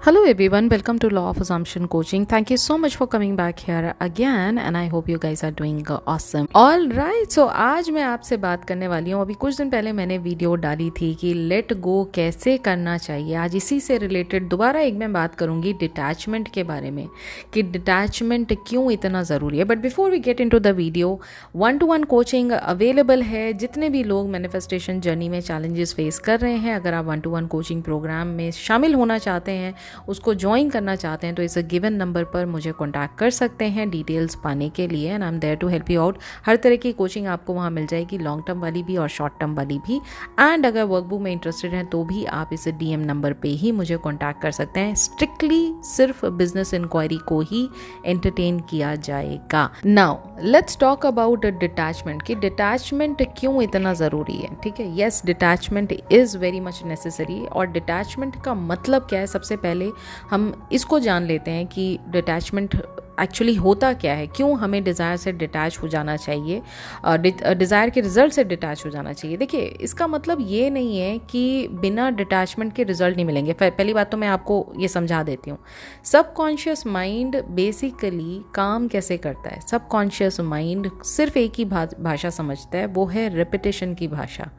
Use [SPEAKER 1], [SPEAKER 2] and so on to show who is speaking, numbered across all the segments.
[SPEAKER 1] Hello everyone, welcome to Law of Assumption Coaching. Thank you so much for coming back here again and I hope you guys are doing awesome. All right, so आज मैं आपसे बात करने वाली हूँ। अभी कुछ दिन पहले मैंने वीडियो डाली थी कि लेट गो कैसे करना चाहिए। आज इसी से रिलेटेड दोबारा एक मैं बात करूँगी डिटैचमेंट के बारे में कि डिटैचमेंट क्यों इतना ज़रूरी है। But before we get into the video, 1-to-1 coaching available है। जितने भी लोग मैनिफेस्टेशन जर्नी में चैलेंजेस फेस कर रहे हैं, अगर आप 1-to-1 कोचिंग प्रोग्राम में शामिल होना चाहते हैं, उसको ज्वाइन करना चाहते हैं, तो इस गिवन नंबर पर मुझे कॉन्टैक्ट कर सकते हैं डिटेल्स पाने के लिए and I am there to help you out. हर तरह की कोचिंग आपको वहाँ मिल जाएगी, लॉन्ग टर्म वाली भी और शॉर्ट टर्म वाली भी। एंड अगर वर्कबुक में इंटरेस्टेड हैं तो भी आप इस DM नंबर पे ही मुझे कॉन्टैक्ट कर सकते हैं। स्ट्रिक्टली सिर्फ बिजनेस इंक्वायरी को ही एंटरटेन किया जाएगा। Now let's talk about detachment कि डिटैचमेंट क्यों इतना ज़रूरी है। ठीक है, yes, detachment is very much necessary. और डिटैचमेंट का मतलब क्या है, सबसे पहले हम इसको जान लेते हैं कि डिटैचमेंट एक्चुअली होता क्या है, क्यों हमें डिज़ायर से डिटैच हो जाना चाहिए, डिज़ायर के रिजल्ट से डिटैच हो जाना चाहिए। देखिए, इसका मतलब ये नहीं है कि बिना डिटैचमेंट के रिजल्ट नहीं मिलेंगे। पहली बात तो मैं आपको ये समझा देती हूँ, सबकॉन्शियस माइंड बेसिकली काम कैसे करता है। सबकॉन्शियस माइंड सिर्फ एक ही भाषा समझता है, वो है रिपीटिशन की भाषा।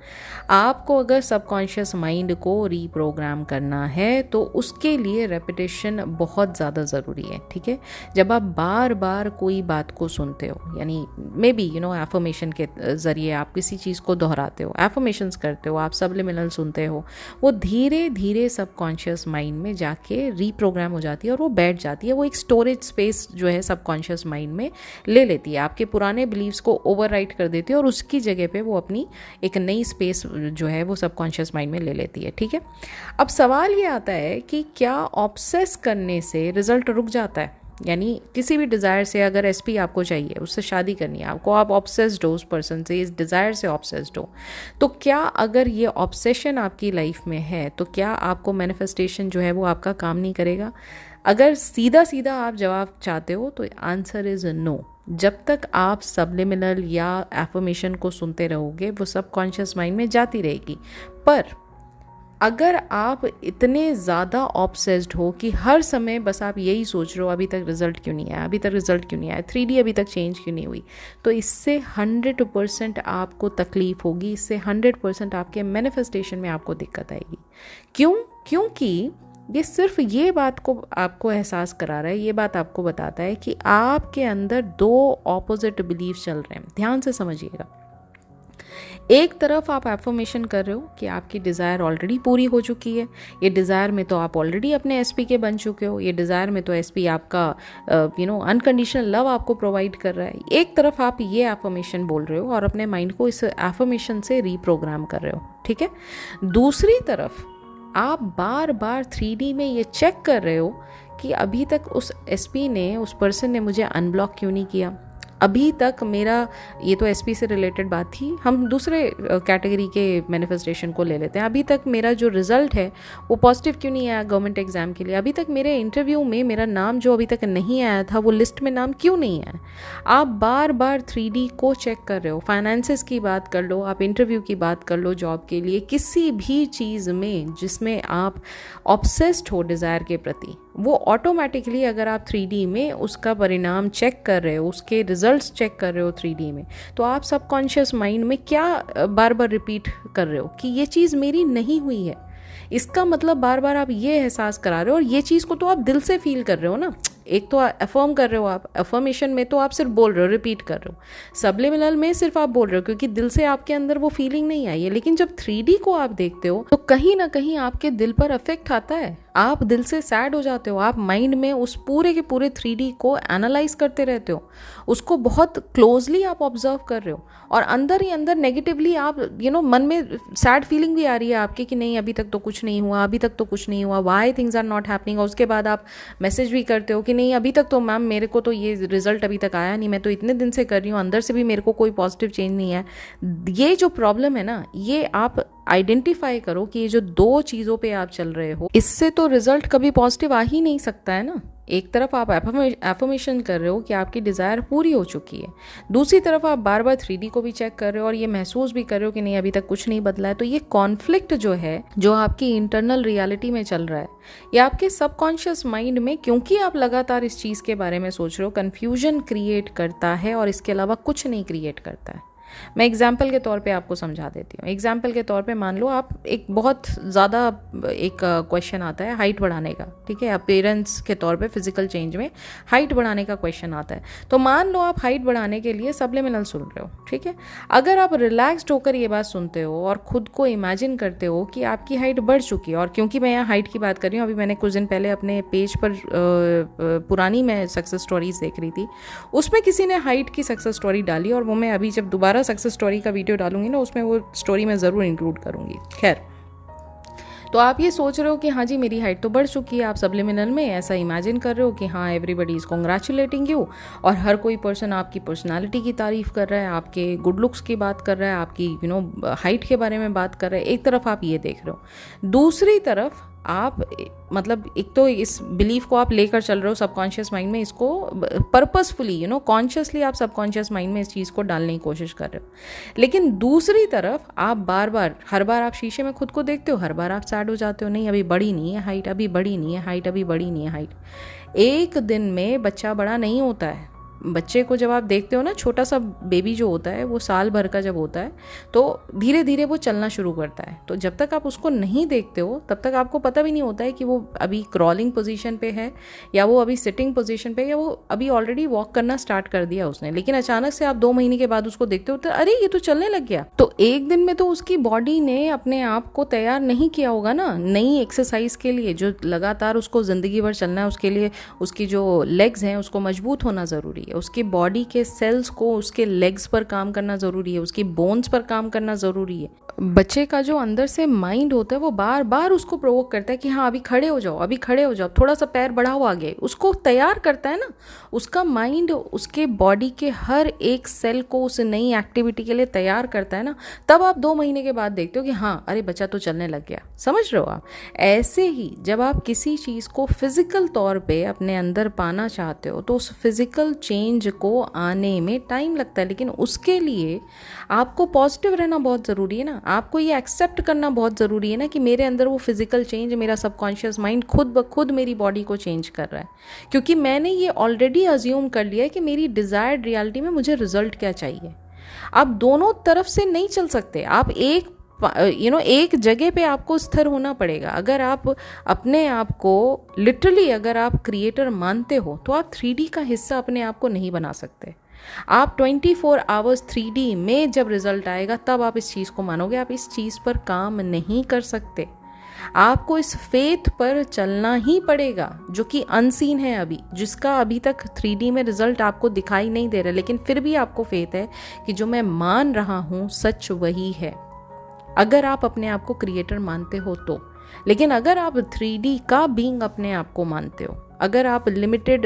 [SPEAKER 1] आपको अगर सबकॉन्शियस माइंड को रीप्रोग्राम करना है तो उसके लिए रेपिटेशन बहुत ज़्यादा ज़रूरी है। ठीक है, जब आप बार बार कोई बात को सुनते हो, यानी मे बी एफर्मेशन के ज़रिए आप किसी चीज़ को दोहराते हो, एफर्मेशंस करते हो, आप सबलिमिनल सुनते हो, वो धीरे धीरे सबकॉन्शियस माइंड में जाके रीप्रोग्राम हो जाती है और वो बैठ जाती है। वो एक स्टोरेज स्पेस जो है सबकॉन्शियस माइंड में ले लेती है, आपके पुराने बिलीव्स को ओवरराइट कर देती है और उसकी जगह पे वो अपनी एक नई स्पेस जो है वो सबकॉन्शियस माइंड में ले लेती है। ठीक है, अब सवाल ये आता है कि क्या ऑब्सेस करने से रिजल्ट रुक जाता है। यानी किसी भी डिज़ायर से, अगर SP आपको चाहिए, उससे शादी करनी है आपको, आप ऑब्सेस्ड हो उस पर्सन से, इस डिज़ायर से ऑब्सेस्ड हो, तो क्या अगर ये ऑब्सेशन आपकी लाइफ में है तो क्या आपको मैनिफेस्टेशन जो है वो आपका काम नहीं करेगा। अगर सीधा सीधा आप जवाब चाहते हो तो आंसर इज़ नो। जब तक आप सबलिमिनल या एफर्मेशन को सुनते रहोगे वो सबकॉन्शियस माइंड में जाती रहेगी। पर अगर आप इतने ज़्यादा ऑब्सेस्ड हो कि हर समय बस आप यही सोच रहे हो अभी तक रिज़ल्ट क्यों नहीं आया, अभी तक रिज़ल्ट क्यों नहीं आया, 3D अभी तक चेंज क्यों नहीं हुई, तो इससे 100% आपको तकलीफ़ होगी, इससे 100% आपके मैनिफेस्टेशन में आपको दिक्कत आएगी। क्योंकि ये सिर्फ ये बात को आपको एहसास करा रहा है, ये बात आपको बताता है कि आपके अंदर 2 ऑपोजिट बिलीफ चल रहे हैं। ध्यान से समझिएगा, एक तरफ आप एफर्मेशन कर रहे हो कि आपकी डिज़ायर ऑलरेडी पूरी हो चुकी है, ये डिज़ायर में तो आप ऑलरेडी अपने SP के बन चुके हो, ये डिज़ायर में तो SP आपका अनकंडीशनल लव आपको प्रोवाइड कर रहा है। एक तरफ आप ये एफर्मेशन बोल रहे हो और अपने माइंड को इस एफर्मेशन से रीप्रोग्राम कर रहे हो। ठीक है, दूसरी तरफ आप बार बार 3D में ये चेक कर रहे हो कि अभी तक उस SP ने, उस पर्सन ने मुझे अनब्लॉक क्यों नहीं किया, अभी तक मेरा, ये तो SP से रिलेटेड बात थी, हम दूसरे कैटेगरी के मैनिफेस्टेशन को ले लेते हैं। अभी तक मेरा जो रिज़ल्ट है वो पॉजिटिव क्यों नहीं आया गवर्नमेंट एग्ज़ाम के लिए, अभी तक मेरे इंटरव्यू में मेरा नाम जो अभी तक नहीं आया था वो लिस्ट में नाम क्यों नहीं आया। आप बार बार 3D को चेक कर रहे हो। फाइनेंसेस की बात कर लो, आप इंटरव्यू की बात कर लो, जॉब के लिए, किसी भी चीज़ में जिसमें आप ऑब्सेस्ड हो डिज़ायर के प्रति, वो ऑटोमेटिकली अगर आप 3D में उसका परिणाम चेक कर रहे हो, उसके रिजल्ट्स चेक कर रहे हो 3D में, तो आप सबकॉन्शियस माइंड में क्या बार बार रिपीट कर रहे हो कि ये चीज़ मेरी नहीं हुई है। इसका मतलब बार बार आप ये एहसास करा रहे हो, और ये चीज़ को तो आप दिल से फील कर रहे हो ना। एक तो अफर्म कर रहे हो आप, अफर्मेशन में तो आप सिर्फ बोल रहे हो, रिपीट कर रहे हो, सबलिमिनल में सिर्फ आप बोल रहे हो क्योंकि दिल से आपके अंदर वो फीलिंग नहीं आई है। लेकिन जब 3D को आप देखते हो तो कहीं ना कहीं आपके दिल पर अफेक्ट आता है, आप दिल से सैड हो जाते हो, आप माइंड में उस पूरे के पूरे 3D को एनालाइज करते रहते हो, उसको बहुत क्लोजली आप ऑब्जर्व कर रहे हो, और अंदर ही अंदर नेगेटिवली आप मन में सैड फीलिंग भी आ रही है आपके कि नहीं अभी तक तो कुछ नहीं हुआ, अभी तक तो कुछ नहीं हुआ, why things are not happening. और उसके बाद आप मैसेज भी करते हो कि नहीं अभी तक तो मैम मेरे को तो ये रिजल्ट अभी तक आया नहीं, मैं तो इतने दिन से कर रही हूँ, अंदर से भी मेरे को कोई पॉजिटिव चेंज नहीं है। ये जो प्रॉब्लम है ना, ये आप आइडेंटिफाई करो कि ये जो 2 चीज़ों पे आप चल रहे हो, इससे तो रिजल्ट कभी पॉजिटिव आ ही नहीं सकता है ना। एक तरफ आप एफर्मेशन कर रहे हो कि आपकी डिज़ायर पूरी हो चुकी है, दूसरी तरफ आप बार बार 3D को भी चेक कर रहे हो और ये महसूस भी कर रहे हो कि नहीं अभी तक कुछ नहीं बदला है। तो ये कॉन्फ्लिक्ट जो है, जो आपकी इंटरनल रियलिटी में चल रहा है, ये आपके सबकॉन्शियस माइंड में, क्योंकि आप लगातार इस चीज़ के बारे में सोच रहे हो, कन्फ्यूजन क्रिएट करता है और इसके अलावा कुछ नहीं क्रिएट करता है। मैं एग्जाम्पल के तौर पे आपको समझा देती हूँ। एग्जाम्पल के तौर पे मान लो आप एक बहुत ज़्यादा एक क्वेश्चन आता है हाइट बढ़ाने का, ठीक है, अपीयरेंस के तौर पे फिजिकल चेंज में हाइट बढ़ाने का क्वेश्चन आता है। तो मान लो आप हाइट बढ़ाने के लिए सब्लिमिनल सुन रहे हो, ठीक है। अगर आप रिलैक्स्ड होकर ये बात सुनते हो और खुद को इमेजिन करते हो कि आपकी हाइट बढ़ चुकी है, और क्योंकि मैं यहाँ हाइट की बात कर रही हूँ, अभी मैंने कुछ दिन पहले अपने पेज पर पुरानी मैं सक्सेस स्टोरीज देख रही थी, उसमें किसी ने हाइट की सक्सेस स्टोरी डाली, और वो मैं अभी जब दोबारा सक्सेस स्टोरी का वीडियो डालूंगी ना, उसमें वो स्टोरी मैं ज़रूर इंक्लूड करूंगी। खैर, तो आप ये सोच रहे हो कि हाँ जी मेरी हाइट तो बढ़ चुकी है, आप सब्लिमिनल में ऐसा इमेजिन कर रहे हो कि हाँ एवरीबडी इज़ कॉन्ग्रेचुलेटिंग यू, और हर कोई पर्सन आपकी पर्सनालिटी की तारीफ कर रहा है, आपके गुड लुक्स की बात कर रहा है, आपकी हाइट के बारे में बात कर रहा है। एक तरफ आप ये देख रहे हो, दूसरी तरफ आप मतलब एक तो इस बिलीफ को आप लेकर चल रहे हो सबकॉन्शियस माइंड में, इसको पर्पसफुली कॉन्शियसली आप सबकॉन्शियस माइंड में इस चीज़ को डालने की कोशिश कर रहे हो। लेकिन दूसरी तरफ आप हर बार आप शीशे में खुद को देखते हो, हर बार आप सैड हो जाते हो, नहीं अभी बड़ी नहीं है हाइट, अभी बड़ी नहीं है हाइट, अभी बड़ी नहीं है हाइट। एक दिन में बच्चा बड़ा नहीं होता है। बच्चे को जब आप देखते हो ना, छोटा सा बेबी जो होता है वो साल भर का जब होता है तो धीरे धीरे वो चलना शुरू करता है। तो जब तक आप उसको नहीं देखते हो तब तक आपको पता भी नहीं होता है कि वो अभी क्रॉलिंग पोजीशन पे है या वो अभी सिटिंग पोजीशन पे, या वो अभी ऑलरेडी वॉक करना स्टार्ट कर दिया उसने। लेकिन अचानक से आप 2 महीने के बाद उसको देखते हो तो अरे ये तो चलने लग गया। तो एक दिन में तो उसकी बॉडी ने अपने आप को तैयार नहीं किया होगा ना नई एक्सरसाइज के लिए, जो लगातार उसको ज़िंदगी भर चलना है। उसके लिए उसकी जो लेग्स हैं उसको मजबूत होना ज़रूरी है, उसके बॉडी के सेल्स को उसके लेग्स पर काम करना ज़रूरी है, उसकी बोन्स पर काम करना ज़रूरी है। बच्चे का जो अंदर से माइंड होता है वो बार बार उसको प्रोवोक करता है कि हाँ अभी खड़े हो जाओ, अभी खड़े हो जाओ, थोड़ा सा पैर बढ़ाओ आगे, उसको तैयार करता है ना। उसका माइंड उसके बॉडी के हर एक सेल को उस नई एक्टिविटी के लिए तैयार करता है ना। तब आप 2 महीने के बाद देखते हो कि हाँ अरे बच्चा तो चलने लग गया। समझ रहे हो आप? ऐसे ही जब आप किसी चीज़ को फिजिकल तौर पे अपने अंदर पाना चाहते हो तो उस फिजिकल चेंज को आने में टाइम लगता है, लेकिन उसके लिए आपको पॉजिटिव रहना बहुत ज़रूरी है ना। आपको ये एक्सेप्ट करना बहुत ज़रूरी है ना कि मेरे अंदर वो फिजिकल चेंज, मेरा सबकॉन्शियस माइंड खुद ब खुद मेरी बॉडी को चेंज कर रहा है, क्योंकि मैंने ये ऑलरेडी अज्यूम कर लिया है कि मेरी डिज़ायर्ड रियलिटी में मुझे रिजल्ट क्या चाहिए। आप दोनों तरफ से नहीं चल सकते। आप एक जगह पे आपको स्थिर होना पड़ेगा। अगर आप अपने आप को लिटरली अगर आप क्रिएटर मानते हो तो आप 3D का हिस्सा अपने आप को नहीं बना सकते। आप 24 आवर्स 3D में जब रिजल्ट आएगा तब आप इस चीज़ को मानोगे। आप इस चीज़ पर काम नहीं कर सकते। आपको इस फेथ पर चलना ही पड़ेगा जो कि अनसीन है अभी, जिसका अभी तक 3D में रिजल्ट आपको दिखाई नहीं दे रहा, लेकिन फिर भी आपको फेथ है कि जो मैं मान रहा हूँ सच वही है, अगर आप अपने आप को क्रिएटर मानते हो तो। लेकिन अगर आप 3D का बीइंग अपने आप को मानते हो, अगर आप लिमिटेड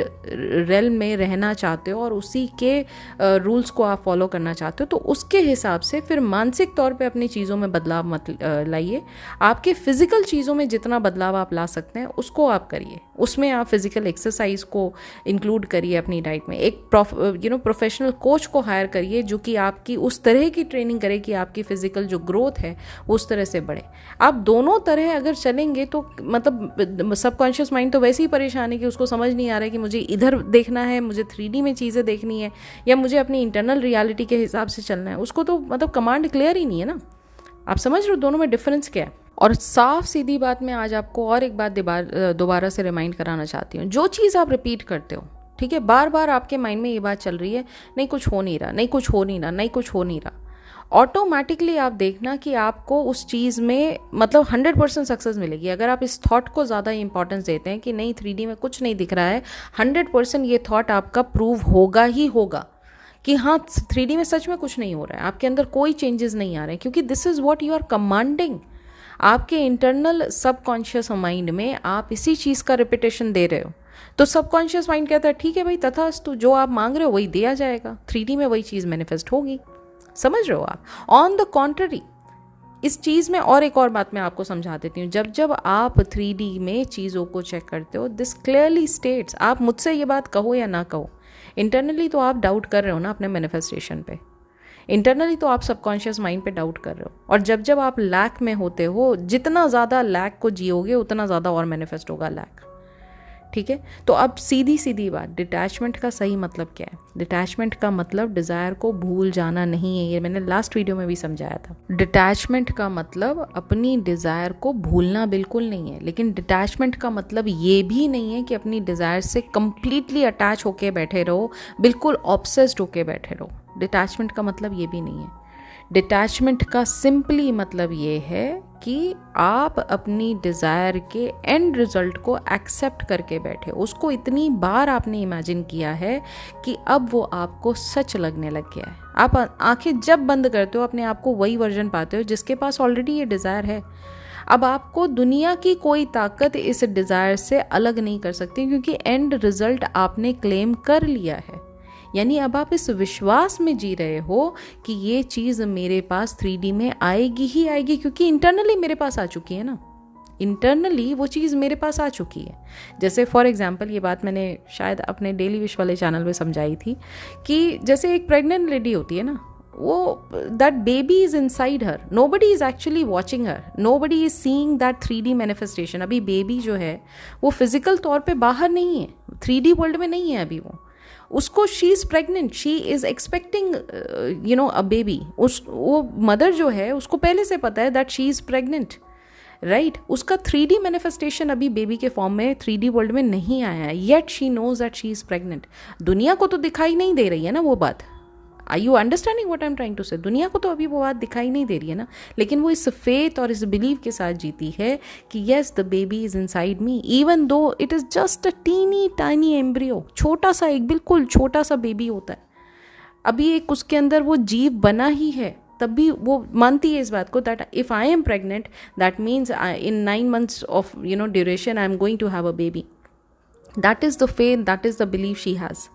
[SPEAKER 1] रेल में रहना चाहते हो और उसी के रूल्स को आप फॉलो करना चाहते हो, तो उसके हिसाब से फिर मानसिक तौर पे अपनी चीज़ों में बदलाव मत लाइए। आपके फिजिकल चीज़ों में जितना बदलाव आप ला सकते हैं उसको आप करिए। उसमें आप फिजिकल एक्सरसाइज को इंक्लूड करिए अपनी डाइट में। एक प्रोफेशनल कोच को हायर करिए जो कि आपकी उस तरह की ट्रेनिंग करे कि आपकी फिजिकल जो ग्रोथ है वो उस तरह से बढ़े। आप दोनों तरह अगर चलेंगे तो मतलब सबकॉन्शियस माइंड तो वैसे ही परेशान है कि उसको समझ नहीं आ रहा है कि मुझे इधर देखना है, मुझे 3D में चीज़ें देखनी है, या मुझे अपनी इंटरनल रियलिटी के हिसाब से चलना है। उसको तो मतलब कमांड क्लियर ही नहीं है ना। आप समझ रहे हो दोनों में डिफरेंस क्या है? और साफ सीधी बात मैं आज आपको और एक बात दोबारा से रिमाइंड कराना चाहती हूँ। जो चीज़ आप रिपीट करते हो, ठीक है, बार बार आपके माइंड में ये बात चल रही है, नहीं कुछ हो नहीं रहा, नहीं कुछ हो नहीं रहा, नहीं कुछ हो नहीं रहा, ऑटोमेटिकली आप देखना कि आपको उस चीज़ में मतलब 100% सक्सेस मिलेगी। अगर आप इस थॉट को ज़्यादा इंपॉर्टेंस देते हैं कि नहीं 3D में कुछ नहीं दिख रहा है, 100% ये थॉट आपका प्रूव होगा ही होगा कि हाँ 3D में सच में कुछ नहीं हो रहा है, आपके अंदर कोई चेंजेस नहीं आ रहे हैं, क्योंकि this is what you are commanding. आपके इंटरनल सबकॉन्शियस माइंड में आप इसी चीज़ का रिपीटेशन दे रहे हो। तो सबकॉन्शियस माइंड कहता है ठीक है भाई, तथास्तु, जो आप मांग रहे हो वही दिया जाएगा, 3D में वही चीज़ मैनिफेस्ट होगी। समझ रहे हो आप? ऑन द कॉन्ट्ररी, इस चीज़ में और एक और बात मैं आपको समझा देती हूँ। जब जब आप 3D में चीज़ों को चेक करते हो, दिस क्लियरली स्टेट्स, आप मुझसे ये बात कहो या ना कहो, इंटरनली तो आप डाउट कर रहे हो ना अपने मैनिफेस्टेशन पे, इंटरनली तो आप सबकॉन्शियस माइंड पे डाउट कर रहे हो। और जब जब आप लैक में होते हो, जितना ज़्यादा लैक को जियोगे उतना ज़्यादा और मैनिफेस्ट होगा लैक। ठीक है, तो अब सीधी सीधी बात, डिटैचमेंट का सही मतलब क्या है? डिटैचमेंट का मतलब डिज़ायर को भूल जाना नहीं है। ये मैंने लास्ट वीडियो में भी समझाया था। डिटैचमेंट का मतलब अपनी डिज़ायर को भूलना बिल्कुल नहीं है, लेकिन डिटैचमेंट का मतलब ये भी नहीं है कि अपनी डिज़ायर से कंप्लीटली अटैच होके बैठे रहो, बिल्कुल ऑब्सेस्ड होके बैठे रहो। डिटैचमेंट का मतलब ये भी नहीं है। डिटैचमेंट का सिंपली मतलब ये है कि आप अपनी डिज़ायर के एंड रिजल्ट को एक्सेप्ट करके बैठे, उसको इतनी बार आपने इमेजिन किया है कि अब वो आपको सच लगने लग गया है। आप आंखें जब बंद करते हो अपने आप को वही वर्जन पाते हो जिसके पास ऑलरेडी ये डिज़ायर है। अब आपको दुनिया की कोई ताकत इस डिज़ायर से अलग नहीं कर सकती, क्योंकि एंड रिजल्ट आपने क्लेम कर लिया है। यानी अब आप इस विश्वास में जी रहे हो कि ये चीज़ मेरे पास 3D में आएगी ही आएगी, क्योंकि इंटरनली मेरे पास आ चुकी है ना, इंटरनली वो चीज़ मेरे पास आ चुकी है। जैसे फॉर एग्जांपल, ये बात मैंने शायद अपने डेली विश वाले चैनल में समझाई थी कि जैसे एक प्रेग्नेंट लेडी होती है ना, वो that baby is inside her, nobody is actually watching her, nobody is seeing that 3D manifestation. अभी बेबी जो है वो फिजिकल तौर पे बाहर नहीं है, 3D वर्ल्ड में नहीं है अभी वो। उसको she is pregnant, she is expecting a baby. वो मदर जो है उसको पहले से पता है that she is pregnant, right. उसका 3D मैनिफेस्टेशन अभी बेबी के फॉर्म में 3D वर्ल्ड में नहीं आया है, yet she knows that she is pregnant. दुनिया को तो दिखाई नहीं दे रही है ना वो बात। Are you understanding what I am trying to say? दुनिया को तो अभी वो बात दिखाई नहीं दे रही है ना, लेकिन वो इस फेथ और इस बिलीव के साथ जीती है कि yes the baby is inside me, even though it is just a teeny tiny embryo, छोटा सा, एक बिल्कुल छोटा सा बेबी होता है अभी, एक उसके अंदर वो जीव बना ही है। तब भी वो मानती है इस बात को that if I am pregnant that means in 9 months of duration I am going to have a baby. That is the faith, that is the believe she has.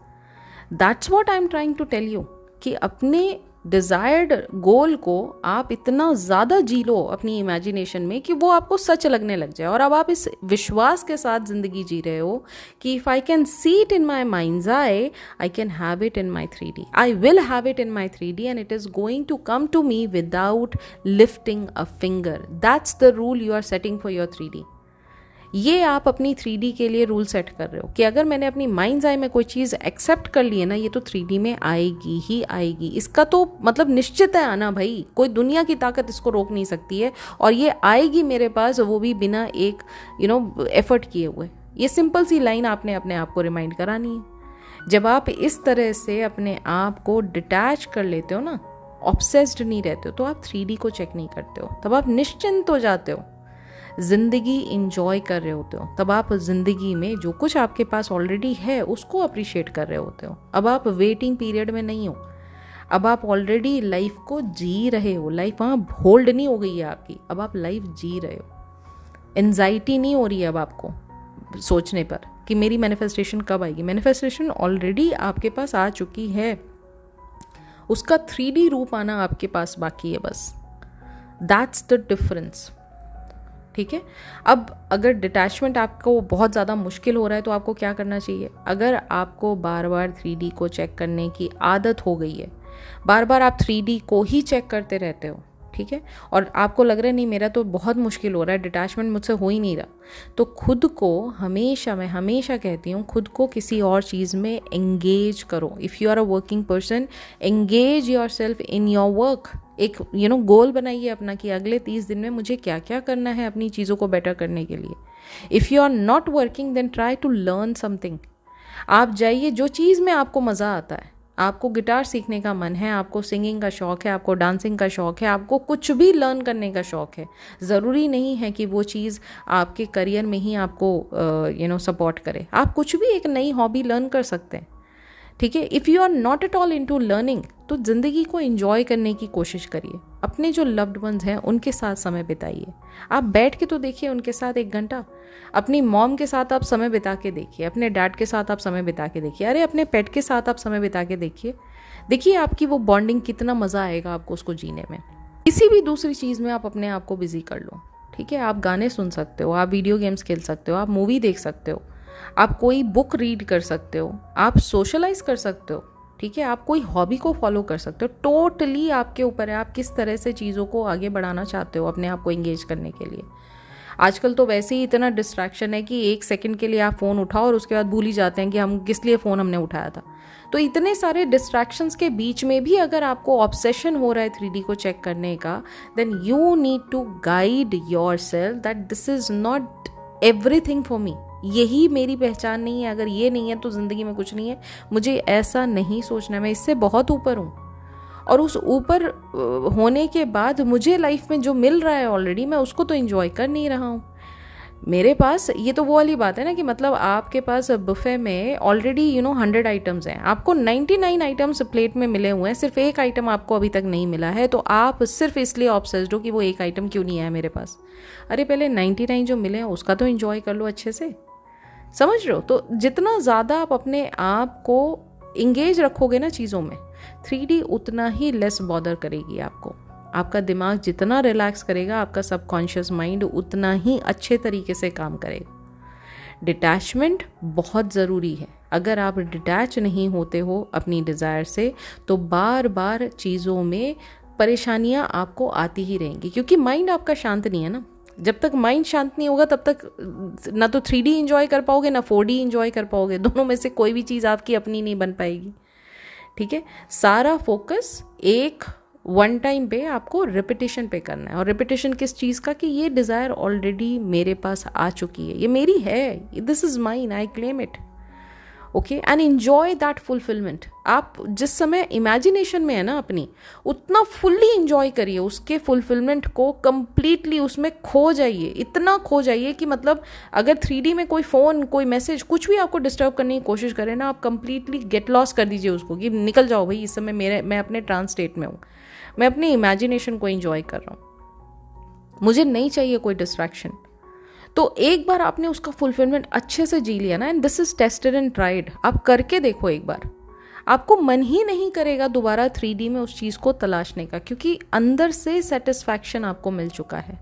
[SPEAKER 1] That's what I am trying to tell you कि अपने desired गोल को आप इतना ज़्यादा जी लो अपनी imagination में कि वो आपको सच लगने लग जाए। और अब आप इस विश्वास के साथ ज़िंदगी जी रहे हो कि if I can see it in my minds I can have it in my 3D, I will have it in my 3D and it is going to come to me without lifting a finger. That's the rule you are setting for your 3D। ये आप अपनी 3D के लिए rule set कर रहे हो कि अगर मैंने अपनी माइंड्स आई में कोई चीज़ एक्सेप्ट कर ली है ना, ये तो 3D में आएगी ही आएगी। इसका तो मतलब निश्चित है आना भाई, कोई दुनिया की ताकत इसको रोक नहीं सकती है। और ये आएगी मेरे पास, वो भी बिना एक एफर्ट किए हुए। ये सिंपल सी लाइन आपने अपने आप को रिमाइंड करानी है। जब आप इस तरह से अपने आप को डिटैच कर लेते हो ना, ऑब्सेस्ड नहीं रहते हो, तो आप 3D को चेक नहीं करते हो, तब आप निश्चिंत हो जाते हो, ज़िंदगी इंजॉय कर रहे होते हो। तब आप ज़िंदगी में जो कुछ आपके पास ऑलरेडी है उसको अप्रिशिएट कर रहे होते हो। अब आप वेटिंग पीरियड में नहीं हो, अब आप ऑलरेडी लाइफ को जी रहे हो। लाइफ वहाँ होल्ड नहीं हो गई है आपकी, अब आप लाइफ जी रहे हो। एंजाइटी नहीं हो रही है अब आपको सोचने पर कि मेरी मैनिफेस्टेशन कब आएगी। मैनिफेस्टेशन ऑलरेडी आपके पास आ चुकी है, उसका 3D रूप आना आपके पास बाकी है बस। That's the difference. ठीक है, अब अगर डिटैचमेंट आपको बहुत ज़्यादा मुश्किल हो रहा है तो आपको क्या करना चाहिए? अगर आपको बार बार 3D को चेक करने की आदत हो गई है, बार बार आप 3D को ही चेक करते रहते हो, ठीक है, और आपको लग रहा है नहीं मेरा तो बहुत मुश्किल हो रहा है, डिटैचमेंट मुझसे हो ही नहीं रहा, तो खुद को हमेशा, मैं हमेशा कहती हूँ, खुद को किसी और चीज़ में एंगेज करो। If you are a working person, engage yourself in your work. एक गोल बनाइए अपना कि अगले 30 दिन में मुझे क्या क्या करना है अपनी चीज़ों को बेटर करने के लिए। If you are not working then try to learn something. आप जाइए, जो चीज़ में आपको मज़ा आता है, आपको गिटार सीखने का मन है, आपको सिंगिंग का शौक़ है, आपको डांसिंग का शौक़ है, आपको कुछ भी लर्न करने का शौक़ है, ज़रूरी नहीं है कि वो चीज़ आपके करियर में ही आपको सपोर्ट करे। आप कुछ भी एक नई हॉबी लर्न कर सकते हैं, ठीक है। If you are not at all into learning, तो ज़िंदगी को एंजॉय करने की कोशिश करिए। अपने जो लव्ड वंस हैं उनके साथ समय बिताइए। आप बैठ के तो देखिए उनके साथ 1 घंटा। अपनी मॉम के साथ आप समय बिता के देखिए, अपने डैड के साथ आप समय बिता के देखिए, अरे अपने पेट के साथ आप समय बिता के देखिए। देखिए आपकी वो बॉन्डिंग, कितना मज़ा आएगा आपको उसको जीने में। किसी भी दूसरी चीज़ में आप अपने आप को बिजी कर लो, ठीक है। आप गाने सुन सकते हो, आप वीडियो गेम्स खेल सकते हो, आप मूवी देख सकते हो, आप कोई बुक रीड कर सकते हो, आप सोशलाइज कर सकते हो, ठीक है। आप कोई हॉबी को फॉलो कर सकते हो। टोटली आपके ऊपर है, आप किस तरह से चीज़ों को आगे बढ़ाना चाहते हो अपने आप को एंगेज करने के लिए। आजकल तो वैसे ही इतना डिस्ट्रैक्शन है कि 1 सेकंड के लिए आप फ़ोन उठाओ और उसके बाद भूल ही जाते हैं कि हम किस लिए फ़ोन हमने उठाया था। तो इतने सारे डिस्ट्रैक्शंस के बीच में भी अगर आपको ऑब्सेशन हो रहा है 3D को चेक करने का, then you need to guide yourself that this is not everything for me. यही मेरी पहचान नहीं है, अगर ये नहीं है तो ज़िंदगी में कुछ नहीं है। मुझे ऐसा नहीं सोचना है, मैं इससे बहुत ऊपर हूँ। और उस ऊपर होने के बाद मुझे लाइफ में जो मिल रहा है ऑलरेडी, मैं उसको तो एंजॉय कर नहीं रहा हूँ। मेरे पास ये तो वो वाली बात है ना कि मतलब आपके पास बुफे में ऑलरेडी 100 आइटम्स हैं, आपको 99 आइटम्स प्लेट में मिले हुए हैं, सिर्फ एक आइटम आपको अभी तक नहीं मिला है, तो आप सिर्फ इसलिए ऑब्सेस्ड हो कि वो एक आइटम क्यों नहीं आया मेरे पास। अरे पहले 99 जो मिले हैं उसका तो एंजॉय कर लो अच्छे से, समझ रहे हो। तो जितना ज़्यादा आप अपने आप को इंगेज रखोगे ना चीज़ों में, 3D उतना ही लेस बॉदर करेगी आपको। आपका दिमाग जितना रिलैक्स करेगा, आपका सबकॉन्शियस माइंड उतना ही अच्छे तरीके से काम करेगा। डिटैचमेंट बहुत ज़रूरी है। अगर आप डिटैच नहीं होते हो अपनी डिज़ायर से, तो बार बार चीज़ों में परेशानियां आपको आती ही रहेंगी, क्योंकि माइंड आपका शांत नहीं है ना। जब तक माइंड शांत नहीं होगा तब तक ना तो 3D इंजॉय कर पाओगे ना 4D इंजॉय कर पाओगे। दोनों में से कोई भी चीज़ आपकी अपनी नहीं बन पाएगी, ठीक है। सारा फोकस एक वन टाइम पे आपको रिपीटेशन पे करना है। और रिपीटेशन किस चीज़ का, कि ये डिज़ायर ऑलरेडी मेरे पास आ चुकी है, ये मेरी है, this is mine, I claim it, okay. And enjoy that fulfilment. आप जिस समय इमेजिनेशन में है ना अपनी, उतना फुल्ली एंजॉय करिए उसके फुलफिलमेंट को, कंप्लीटली उसमें खो जाइए, इतना खो जाइए कि मतलब अगर 3D में कोई फ़ोन, कोई मैसेज, कुछ भी आपको डिस्टर्ब करने की कोशिश करे ना, आप कंप्लीटली गेट लॉस कर दीजिए उसको, कि निकल जाओ भाई, इस समय मैं अपने ट्रांस स्टेट में हूँ, मैं अपनी इमेजिनेशन को एंजॉय कर रहा हूँ, मुझे नहीं चाहिए कोई डिस्ट्रैक्शन। तो एक बार आपने उसका फुलफिलमेंट अच्छे से जी लिया ना, and this is tested and tried, आप करके देखो एक बार, आपको मन ही नहीं करेगा दोबारा 3D में उस चीज़ को तलाशने का, क्योंकि अंदर से सेटिस्फैक्शन आपको मिल चुका है।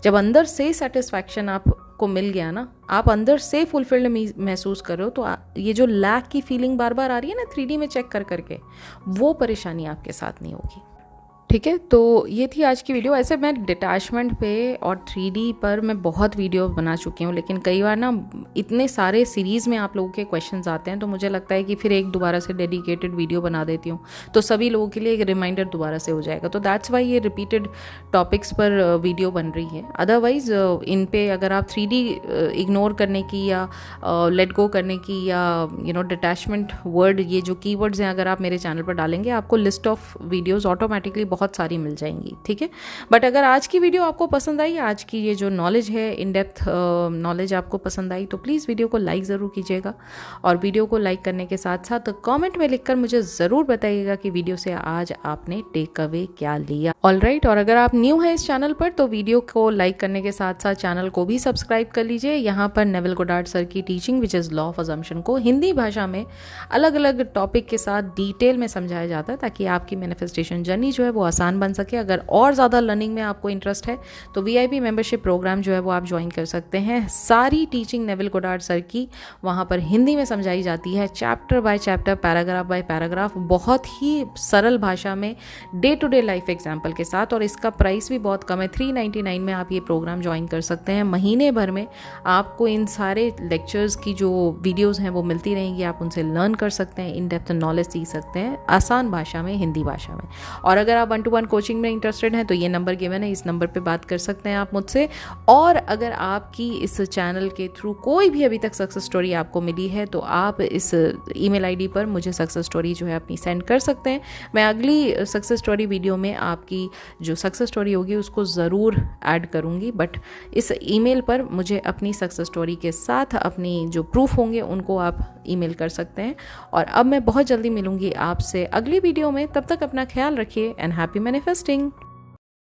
[SPEAKER 1] जब अंदर से सेटिस्फैक्शन आपको मिल गया ना, आप अंदर से फुलफिल्ड महसूस कर रहे हो, तो ये जो लैक की फीलिंग बार बार आ रही है ना 3D में चेक कर करके, वो परेशानी आपके साथ नहीं होगी, ठीक है। तो ये थी आज की वीडियो। ऐसे मैं डिटैचमेंट पे और 3D पर मैं बहुत वीडियो बना चुकी हूँ, लेकिन कई बार ना इतने सारे सीरीज़ में आप लोगों के क्वेश्चंस आते हैं, तो मुझे लगता है कि फिर एक दोबारा से डेडिकेटेड वीडियो बना देती हूँ, तो सभी लोगों के लिए एक रिमाइंडर दोबारा से हो जाएगा। तो दैट्स वाई ये रिपीटेड टॉपिक्स पर वीडियो बन रही है। अदरवाइज इन पे अगर आप 3D इग्नोर करने की या लेट गो करने की या डिटैचमेंट वर्ड, ये जो कीवर्ड्स हैं, अगर आप मेरे चैनल पर डालेंगे, आपको लिस्ट ऑफ वीडियोज़ ऑटोमेटिकली बहुत सारी मिल जाएंगी, ठीक है। बट अगर आज की वीडियो आपको पसंद आई, आज की ये जो नॉलेज है, इन डेप्थ नॉलेज आपको पसंद आई, तो प्लीज़ वीडियो को लाइक ज़रूर कीजिएगा। और वीडियो को लाइक करने के साथ साथ कमेंट में लिखकर मुझे ज़रूर बताइएगा कि वीडियो से आज आपने टेक अवे क्या लिया। ऑलराइट, और अगर आप न्यू हैं इस चैनल पर, तो वीडियो को लाइक करने के साथ साथ चैनल को भी सब्सक्राइब कर लीजिए। यहाँ पर नेविल गोडार्ड सर की teaching which is law of assumption को हिंदी भाषा में अलग अलग टॉपिक के साथ डिटेल में समझाया जाता है, ताकि आपकी मैनिफेस्टेशन जर्नी जो है वो आसान बन सके। अगर और ज़्यादा लर्निंग में आपको इंटरेस्ट है, तो VIP मेंबरशिप प्रोग्राम जो है वो आप ज्वाइन कर सकते हैं। सारी टीचिंग नेविल गोडार्ड सर की वहाँ पर हिंदी में समझाई जाती है, chapter by chapter, paragraph by paragraph, बहुत ही सरल भाषा में, day to day life example के साथ। और इसका प्राइस भी बहुत कम है, 399 में आप ये प्रोग्राम ज्वाइन कर सकते हैं। महीने भर में आपको इन सारे लेक्चर्स की जो वीडियोज़ हैं वो मिलती रहेंगी, आप उनसे लर्न कर सकते हैं, इन डेप्थ नॉलेज सीख सकते हैं आसान भाषा में, हिंदी भाषा में। और अगर आप 1-to-1 कोचिंग में इंटरेस्टेड हैं, तो ये नंबर गिवन है, इस नंबर पे बात कर सकते हैं आप मुझसे। और अगर आपकी इस चैनल के थ्रू कोई भी अभी तक सक्सेस स्टोरी आपको मिली है, तो आप इस ईमेल आईडी पर मुझे सक्सेस स्टोरी जो है अपनी सेंड कर सकते हैं। मैं अगली सक्सेस स्टोरी वीडियो में आपकी जो सक्सेस स्टोरी होगी उसको ज़रूर ऐड करूँगी, बट इस ईमेल पर मुझे अपनी सक्सेस स्टोरी के साथ अपनी जो प्रूफ होंगे उनको आप ईमेल कर सकते हैं। और अब मैं बहुत जल्दी मिलूंगी आपसे अगली वीडियो में, तब तक अपना ख्याल रखिए एंड हैप्पी मैनिफेस्टिंग।